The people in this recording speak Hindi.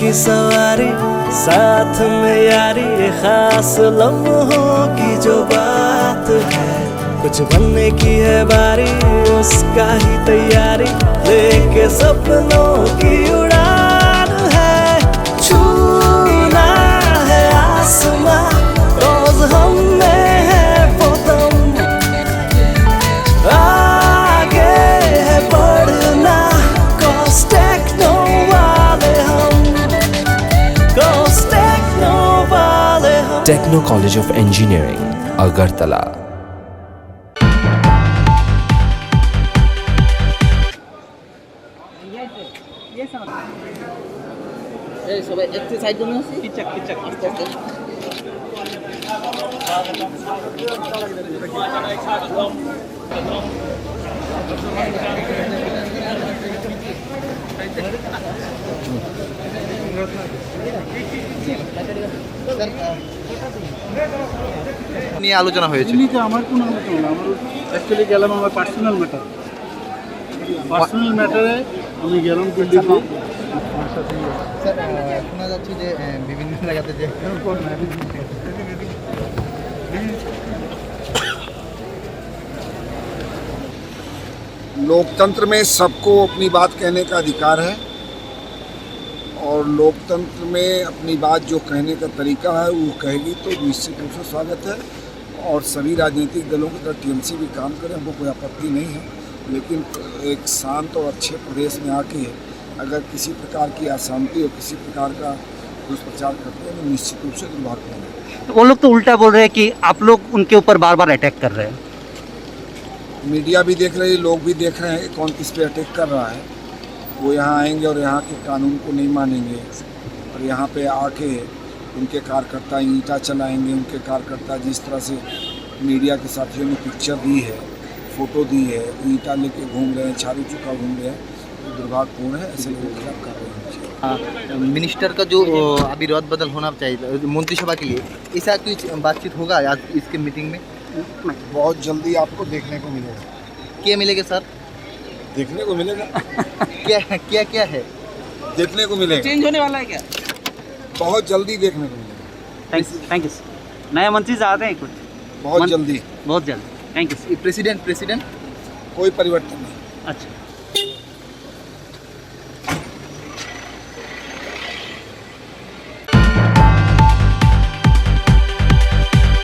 की सवारी, साथ में यारी, खास लम्हों की जो बात है। कुछ बनने की है बारी, उसका ही तैयारी, लेके सपनों की उड़ान है। छूना है आसमां, रोज हम में है वो दम, आगे है बढ़ना, cause टेक्नो वाले हम, cause टेक्नो वाले हम। Techno college of engineering, Agartala. সবাই একটু সাইড জন্য আছে কিচক কিচক আস্তে আস্তে নিয়ে আলোচনা হয়েছে। আমার কোনো আলোচনা না, আমার অ্যাকচুয়ালি গেলাম আমার পার্সোনাল ম্যাটারে আমি গেলাম দিল্লিতে। স্যার শোনা যাচ্ছে যে বিভিন্ন জায়গাতে যে लोकतंत्र में सबको अपनी बात कहने का अधिकार है और लोकतंत्र में अपनी बात जो कहने का तरीका है वो कहेगी तो निश्चित रूप से स्वागत है। और सभी राजनीतिक दलों की तरह टीएमसी भी काम करे, हमको कोई आपत्ति नहीं है। लेकिन एक शांत और अच्छे प्रदेश में आके अगर किसी प्रकार की अशांति और किसी प्रकार का दुष्प्रचार करते हैं तो निश्चित रूप से दुर्भाग्यपूर्ण है। वो लोग तो उल्टा बोल रहे हैं कि आप लोग उनके ऊपर बार बार अटैक कर रहे हैं। मीडिया भी देख रही है, लोग भी देख रहे हैं कि कौन किस पे अटैक कर रहा है। वो यहाँ आएंगे और यहाँ के कानून को नहीं मानेंगे और यहाँ पे आके उनके कार्यकर्ता ईंटा चलाएंगे। उनके कार्यकर्ता जिस तरह से मीडिया के साथियों ने पिक्चर दी है, फ़ोटो दी है, ईंटा लेके घूम रहे हैं, झाड़ू चुका घूम रहे हैं, तो दुर्भाग्यपूर्ण है। ऐसे लोग खिलाफ कार्रवाई होनी चाहिए। मिनिस्टर का जो अभी रद्द बदल होना चाहिए मंत्रिसभा के लिए, ऐसा कुछ बातचीत होगा आज इसके मीटिंग में? बहुत जल्दी आपको देखने को मिलेगा। क्या मिलेगा सर? देखने को मिलेगा। क्या क्या क्या है देखने को मिलेगा। चेंज होने वाला है क्या? बहुत जल्दी देखने को मिलेगा। Thank you. नए मंत्री चाहते हैं कुछ? बहुत जल्दी। बहुत जल्दी। Thank you. प्रेसिडेंट कोई परिवर्तन नहीं। अच्छा।